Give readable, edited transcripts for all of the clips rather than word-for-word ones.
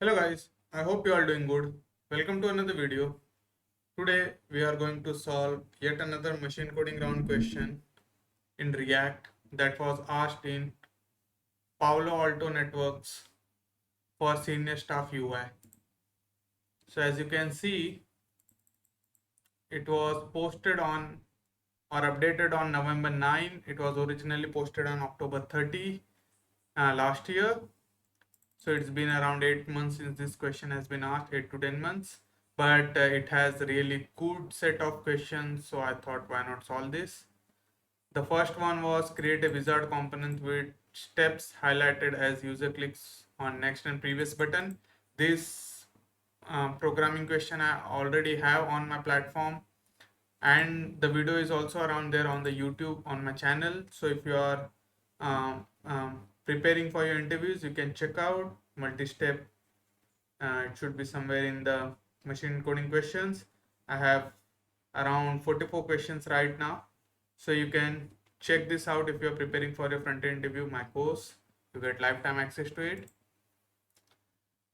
Hello guys, I hope you are doing good. Welcome to another video. Today we are going to solve yet another machine coding round question in React that was asked in Palo-Alto networks for senior staff UI. So as you can see, it was posted on or updated on November 9. It was originally posted on October 30 last year. So it's been around 8 months since this question has been asked, 8 to 10 months. But it has a really good set of questions, so I thought why not solve this. The first one was create a wizard component with steps highlighted as user clicks on next and previous button. This programming question I already have on my platform, and the video is also around there on the YouTube on my channel. So if you are preparing for your interviews, you can check out multi-step. It should be somewhere in the machine coding questions. I have around 44 questions right now, so you can check this out if you are preparing for a front-end interview. My course, you get lifetime access to it.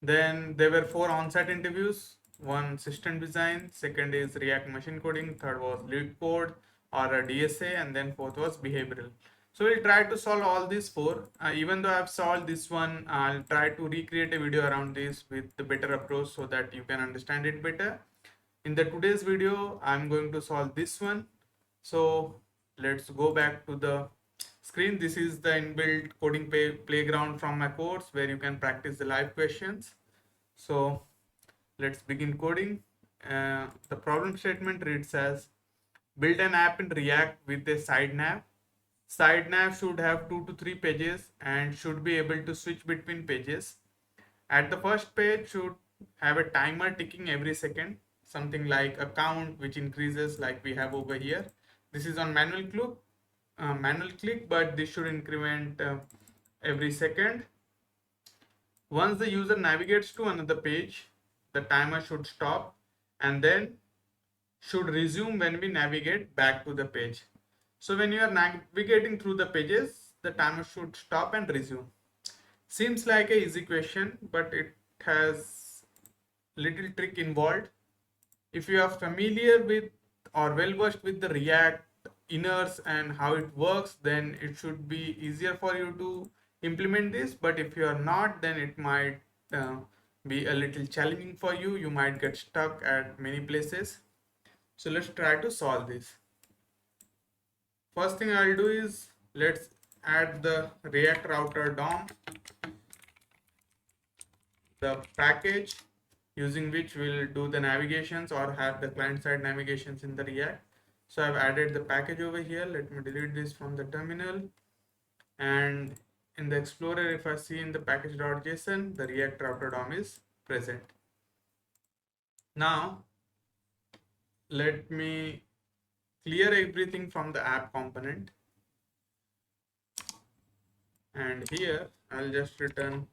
Then there were 4 on-site interviews. One system design, second is React machine coding, third was lead code or a DSA, and then fourth was behavioral. So we'll try to solve all these 4. Even though I've solved this one, I'll try to recreate a video around this with the better approach so that you can understand it better. In the today's video, I'm going to solve this one. So let's go back to the screen. This is the inbuilt coding playground from my course where you can practice the live questions. So let's begin coding. The problem statement reads as build an app in React with a Sidenav. Sidenav should have 2 to 3 pages and should be able to switch between pages. At the first page should have a timer ticking every second, something like a count which increases like we have over here. This is on manual click, but this should increment every second. Once the user navigates to another page, the timer should stop and then should resume when we navigate back to the page. So when you are navigating through the pages, the timer should stop and resume. Seems like a easy question, but it has little trick involved. If you are familiar with or well versed with the React inners and how it works, then it should be easier for you to implement this. But if you are not, then it might be a little challenging for you. You might get stuck at many places. So let's try to solve this. First thing I'll do is let's add the React router DOM, the package using which we'll do the navigations or have the client-side navigations in the React. So I've added the package over here. Let me delete this from the terminal. And in the Explorer, if I see in the package.json, the React router DOM is present. Now, let me clear everything from the app component. And here, I'll just return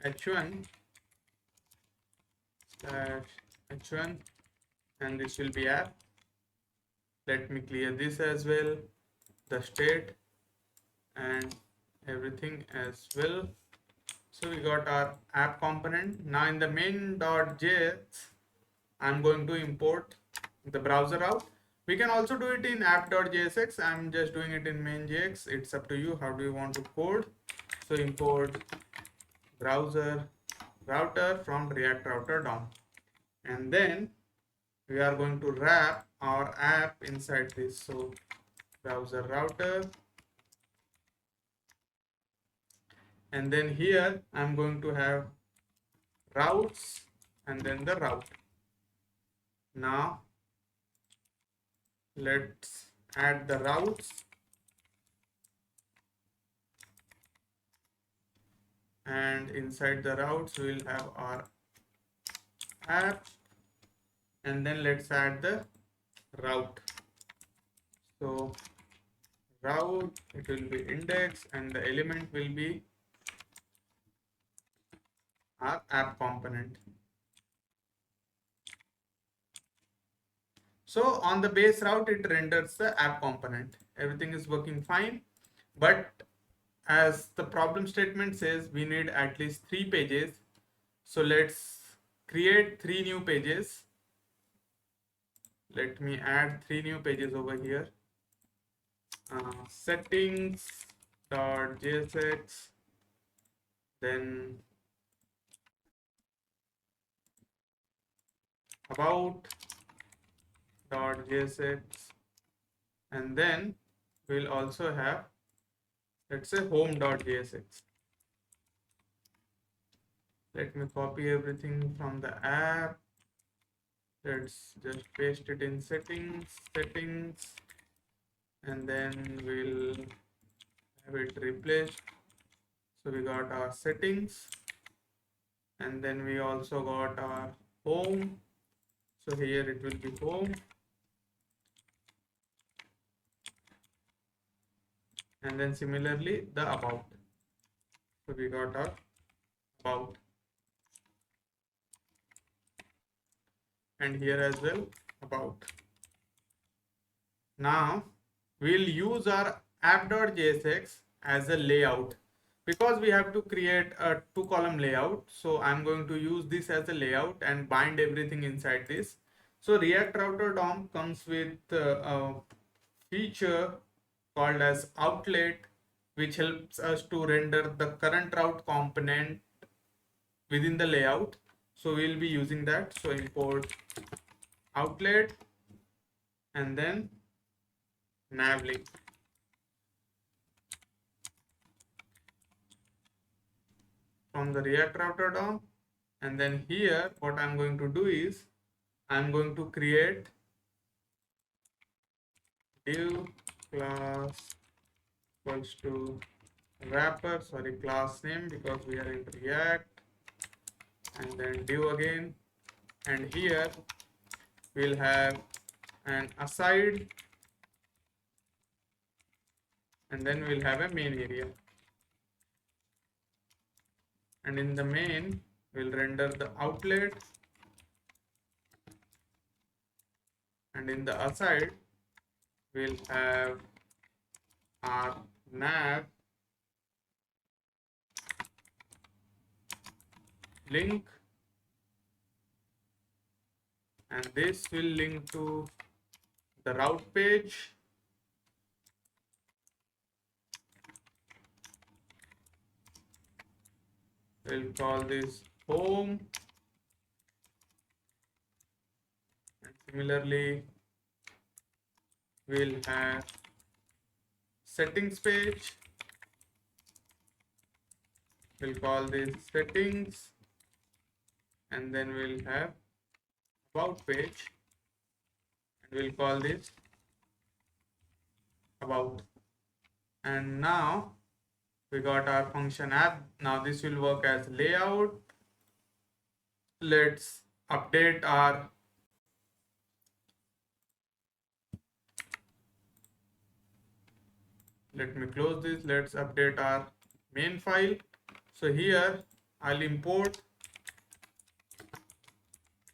h1 h1 and this will be app. Let me clear this as well, the state and everything as well. So we got our app component. Now in the main.js, I'm going to import the browser route. We can also do it in app.jsx. I'm just doing it in main.js. It's up to you. How do you want to code? So import browser router from React router DOM. And then we are going to wrap our app inside this. So browser router. And then here I'm going to have routes and then the route. Now let's add the routes and inside the routes we will have our app, and then let's add the route. So route, it will be index and the element will be our app component. So on the base route, it renders the app component. Everything is working fine, but as the problem statement says, we need at least 3 pages So let's create 3 new pages. Let me add 3 new pages over here. Settings.jsx, then about.jsx, and then we'll also have, let's say, home.jsx. Let me copy everything from the app. Let's just paste it in settings, and then we'll have it replaced. So we got our settings, and then we also got our home. So here it will be home, and then similarly the about. So we got our about, and here as well about. Now we'll use our app.jsx as a layout because we have to create a 2-column layout. So I'm going to use this as a layout and bind everything inside this. So React Router DOM comes with a feature called as outlet, which helps us to render the current route component within the layout. So we'll be using that. So import outlet and then nav link. From the React Router DOM, and then here what I'm going to do is I'm going to create div class equals to wrapper, class name, because we are in React, and then div again, and here we'll have an aside, and then we'll have a main area, and in the main we'll render the outlet, and in the aside we'll have our nav link, and this will link to the route page, we'll call this home, and similarly we'll have settings page, we'll call this settings, and then we'll have about page, and we'll call this about. And now we got our function app. Now this will work as layout. Let's update our let me close this. Let's update our main file. So here I'll import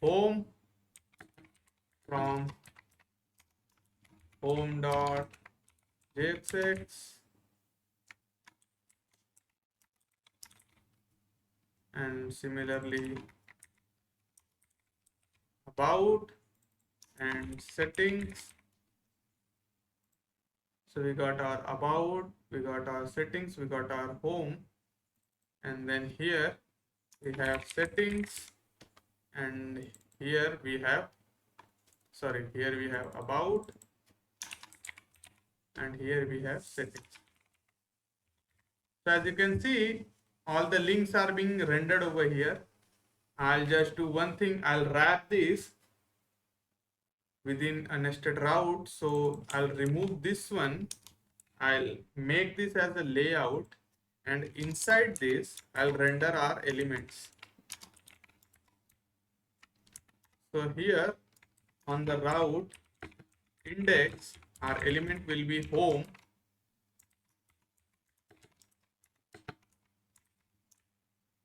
home from home.jsx, and similarly about and settings. So we got our about, we got our settings, we got our home, and then here we have settings, and here we have here we have about, and here we have settings. So as you can see, all the links are being rendered over here. I'll just do one thing. I'll wrap this within a nested route. So I'll remove this one. I'll make this as a layout, and inside this I'll render our elements. So here on the route index, our element will be home,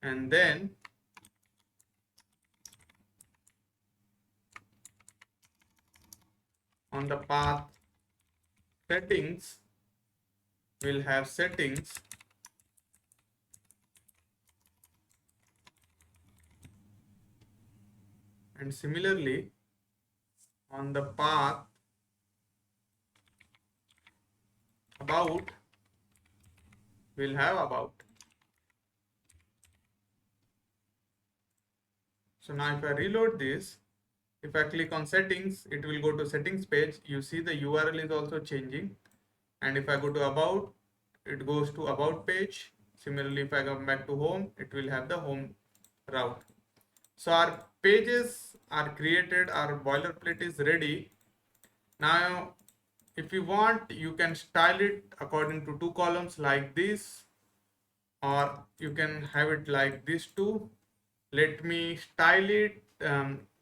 and then on the path settings we'll have settings, and similarly on the path about, we'll have about. So now if I reload this, if I click on settings, it will go to settings page. You see the URL is also changing. And if I go to about, it goes to about page. Similarly, if I come back to home, it will have the home route. So our pages are created, our boilerplate is ready. Now, if you want, you can style it according to two columns like this, or you can have it like this too. Let me style it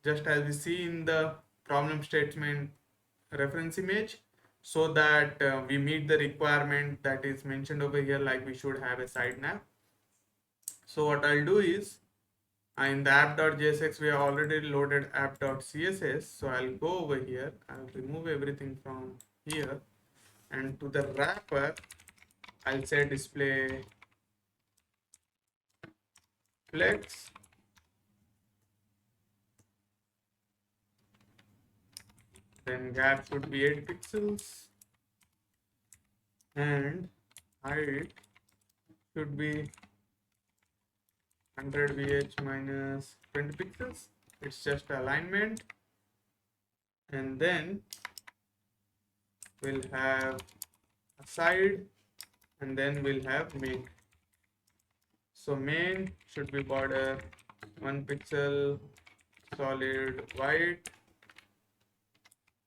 just as we see in the problem statement reference image, so that we meet the requirement that is mentioned over here, like we should have a side nav. So what I'll do is, in the app.jsx we have already loaded app.css, so I'll go over here, I'll remove everything from here, and to the wrapper I'll say display flex, then gap should be 8 pixels, and height should be 100 VH minus 20 pixels. It's just alignment. And then we'll have a side, and then we'll have main. So main should be border 1 pixel solid white,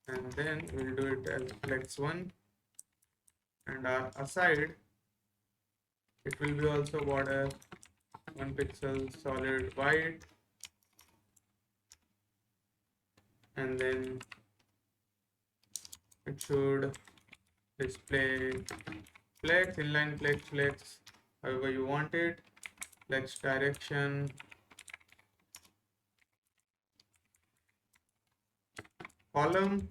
and then we'll do it as flex 1, and our aside, it will be also border 1 pixel solid white, and then it should display flex, inline flex, however you want it, flex direction, column,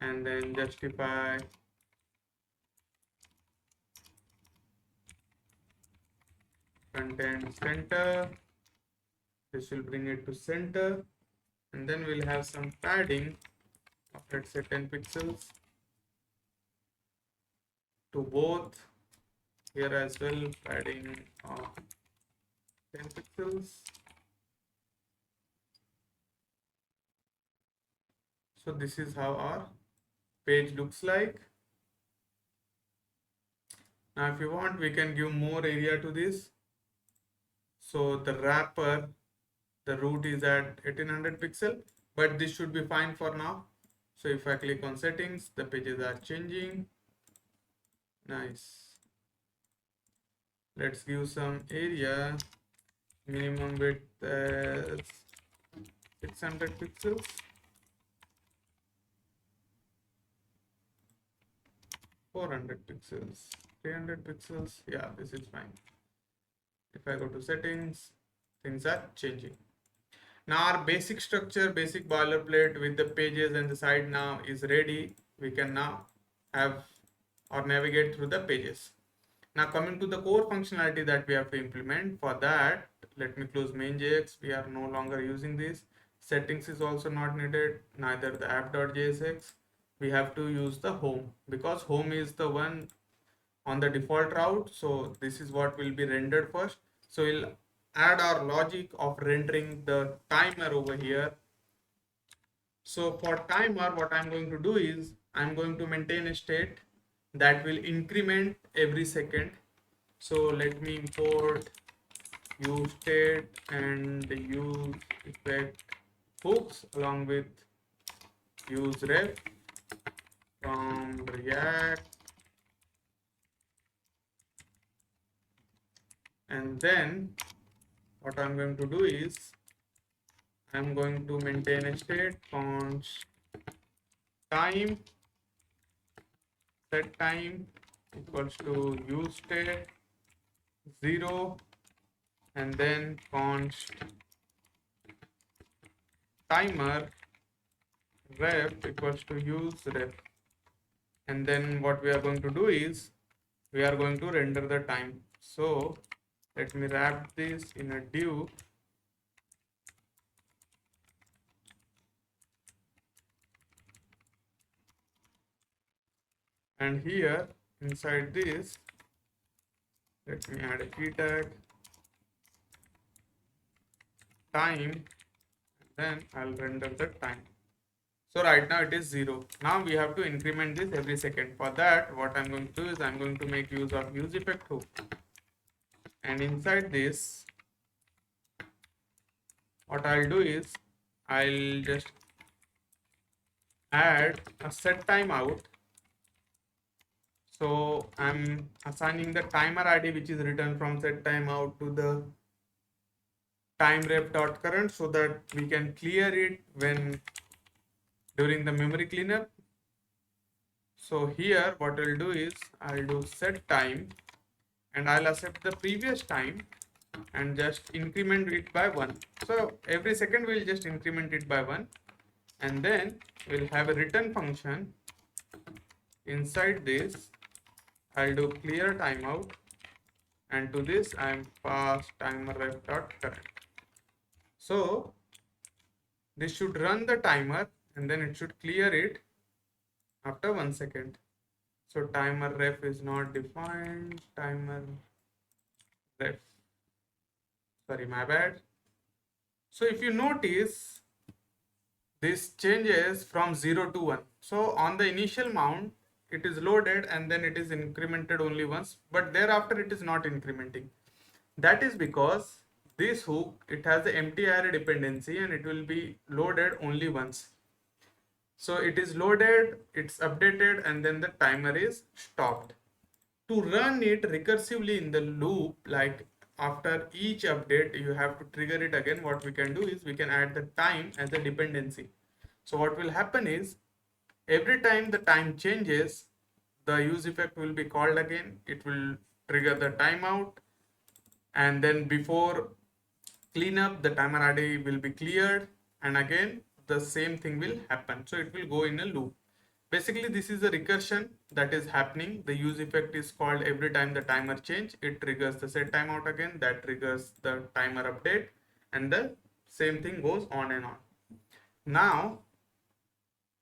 and then justify content center. This will bring it to center, and then we'll have some padding of, let's say, 10 pixels to both. Here as well, padding of 10 pixels. So this is how our page looks like. Now if you want, we can give more area to this. So the wrapper, the root is at 1800 pixel, but this should be fine for now. So if I click on settings, the pages are changing. Nice. Let's give some area, minimum width 600 pixels. 400 pixels, 300 pixels. Yeah, this is fine. If I go to settings, things are changing. Now our basic structure, basic boilerplate with the pages and the side now is ready. We can now have or navigate through the pages. Now coming to the core functionality that we have to implement, for that, let me close main.jx. We are no longer using this. Settings is also not needed, neither the app.jsx. We have to use the home, because home is the one on the default route. So this is what will be rendered first. So we'll add our logic of rendering the timer over here. So for timer, what I'm going to do is I'm going to maintain a state that will increment every second. So let me import use state and use effect hooks along with use ref from React, and then what I'm going to do is I'm going to maintain a state const time, set time equals to use state 0, and then const timer ref equals to use ref. And then what we are going to do is we are going to render the time. So let me wrap this in a div And here inside this, let me add a key tag time, then I'll render the time. So right now it is 0. Now we have to increment this every second. For that, what I'm going to do is I'm going to make use of use effect hook. And inside this, what I'll do is I'll just add a set timeout. So I'm assigning the timer ID, which is returned from set timeout, to the time_ref.current, so that we can clear it when during the memory cleanup. So here what I'll do is I'll do set time, and I'll accept the previous time and just increment it by 1. So every second we'll just increment it by 1, and then we'll have a return function. Inside this, I'll do clear timeout, and to this I'm pass timer_ref.current. So this should run the timer, and then it should clear it after 1 second. So timer ref is not defined. Timer ref. Sorry, my bad. So if you notice, this changes from 0 to 1. So on the initial mount, it is loaded and then it is incremented only once, but thereafter it is not incrementing. That is because this hook, it has the empty array dependency, and it will be loaded only once. So it is loaded, it's updated, and then the timer is stopped. To run it recursively in the loop, like after each update you have to trigger it again, what we can do is we can add the time as a dependency. So what will happen is every time the time changes, the use effect will be called again. It will trigger the timeout, and then before cleanup the timer ID will be cleared, and again the same thing will happen. So it will go in a loop. Basically this is a recursion that is happening. The use effect is called every time the timer change, it triggers the set timeout again, that triggers the timer update, and the same thing goes on and on. Now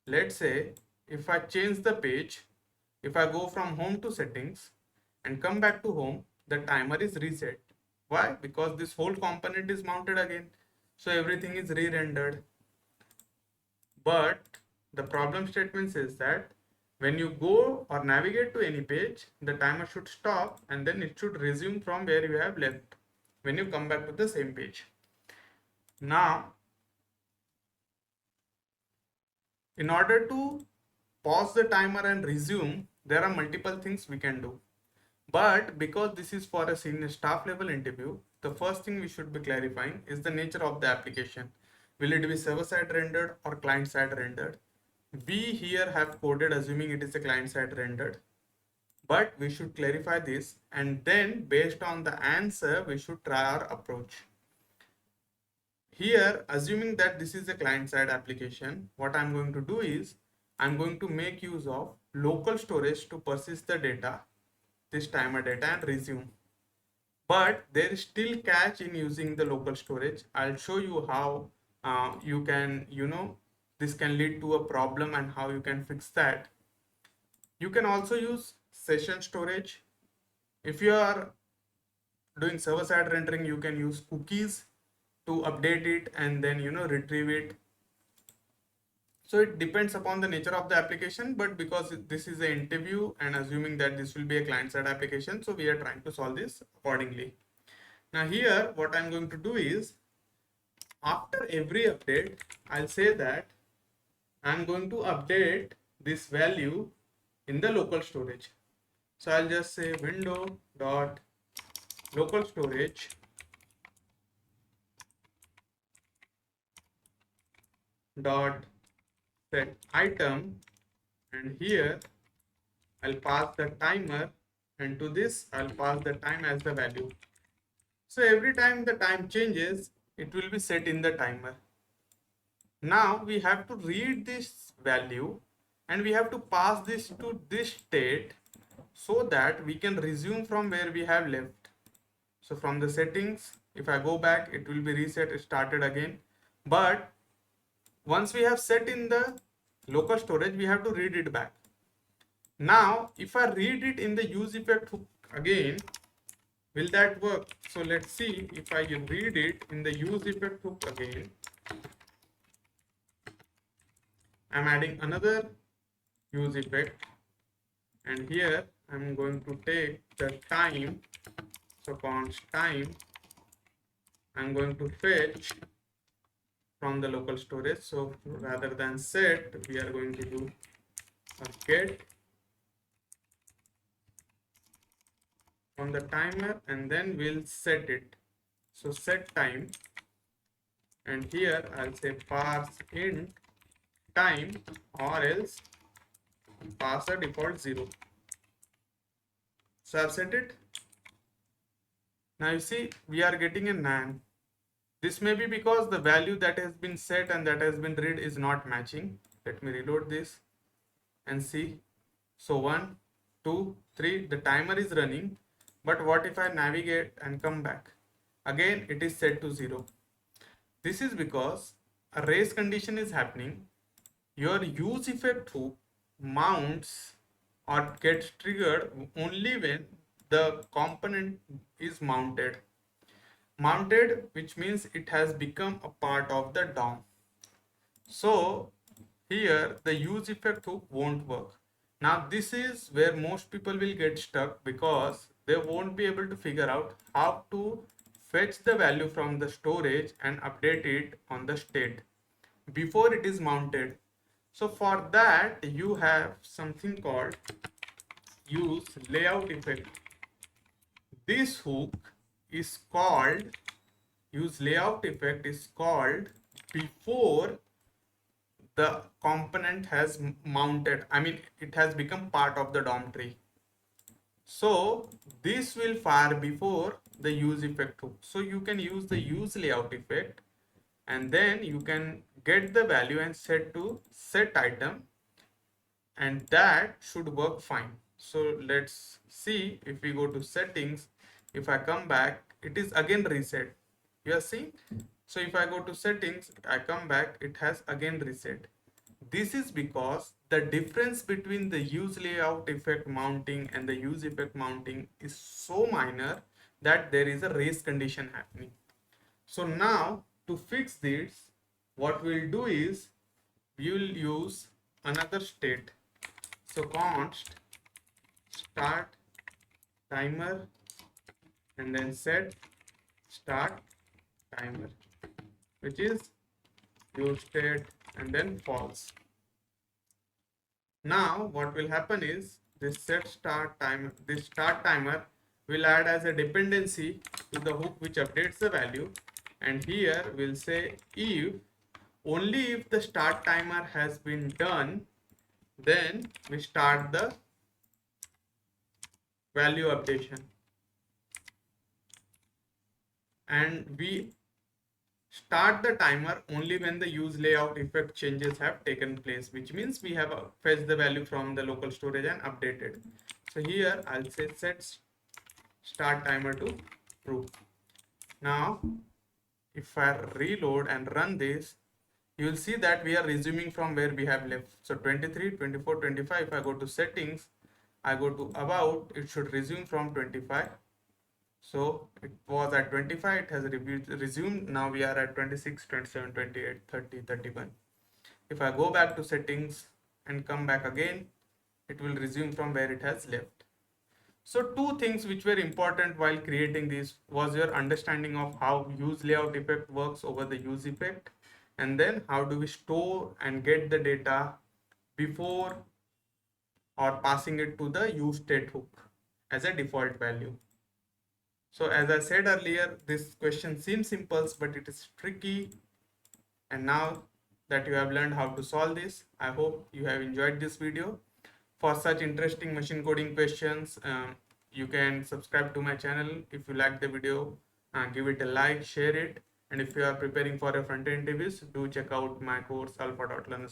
let's say if I change the page, if I go from home to settings and come back to home, the timer is reset. Why? Because this whole component is mounted again, so everything is re-rendered. But the problem statement says that when you go or navigate to any page, the timer should stop and then it should resume from where you have left when you come back to the same page. Now, in order to pause the timer and resume, there are multiple things we can do. But because this is for a senior staff level interview, the first thing we should be clarifying is the nature of the application. Will it be server-side rendered or client-side rendered? We here have coded assuming it is a client-side rendered, but we should clarify this, and then based on the answer we should try our approach. Here, assuming that this is a client-side application, what I'm going to do is I'm going to make use of local storage to persist the data, this timer data, and resume. But there is still catch in using the local storage. I'll show you how you can, this can lead to a problem and how you can fix that. You can also use session storage. If you are doing server-side rendering, you can use cookies to update it and then retrieve it. So it depends upon the nature of the application, but because this is an interview and assuming that this will be a client-side application, so we are trying to solve this accordingly. Now here what I'm going to do is after every update, I'll say that I'm going to update this value in the local storage. So I'll just say window dot local storage dot set item, and here I'll pass the timer, and to this I'll pass the time as the value. So every time the time changes, it will be set in the timer. Now we have to read this value and we have to pass this to this state so that we can resume from where we have left. So from the settings, if I go back, it will be reset, started again. But once we have set in the local storage, we have to read it back. Now if I read it in the use effect hook again, will that work? So let's see. If I read it in the use effect hook again, I'm adding another use effect, and here I'm going to take the time. So const time, I'm going to fetch from the local storage. So rather than set, we are going to do a get from the timer, and then we'll set it. So set time, and here I'll say parse int time, or else pass a default 0. So I've set it. Now you see we are getting a NaN. This may be because the value that has been set and that has been read is not matching. Let me reload this and see. So 1, 2, 3, the timer is running, but what if I navigate and come back? Again it is set to 0. This is because a race condition is happening. Your use effect hook mounts or gets triggered only when the component is mounted, which means it has become a part of the DOM. So here the use effect hook won't work. Now this is where most people will get stuck, because they won't be able to figure out how to fetch the value from the storage and update it on the state before it is mounted. So for that you have something called use layout effect. This hook is called, use layout effect is called before the component has mounted, I mean it has become part of the DOM tree. So this will fire before the use effect hook. So you can use the use layout effect, and then you can get the value and set to set item, and that should work fine. So let's see. If we go to settings, if I come back, it is again reset. You are seeing? So if I go to settings, I come back, it has again reset. This is because the difference between the use layout effect mounting and the use effect mounting is so minor that there is a race condition happening. So now to fix this, what we'll do is we will use another state. So const start timer, and then set start timer, which is use state and then false. Now what will happen is this set start timer, this start timer will add as a dependency to the hook which updates the value, and here we'll say if only if the start timer has been done, then we start the value updation, and we start the timer only when the use layout effect changes have taken place, which means we have fetched the value from the local storage and updated. So here I'll say set start timer to true. Now if I reload and run this, you will see that we are resuming from where we have left. So 23, 24, 25, if I go to settings, I go to about, it should resume from 25. So it was at 25, it has resumed. Now we are at 26, 27, 28, 30, 31. If I go back to settings and come back again, it will resume from where it has left. So two things which were important while creating this was your understanding of how use layout effect works over the use effect, and then how do we store and get the data before or passing it to the use state hook as a default value. So as I said earlier, this question seems simple, but it is tricky. And now that you have learned how to solve this, I hope you have enjoyed this video. For such interesting machine coding questions, you can subscribe to my channel. If you like the video, give it a like, share it. And if you are preparing for a front-end interviews, do check out my course alpha.link.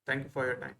Thank you for your time.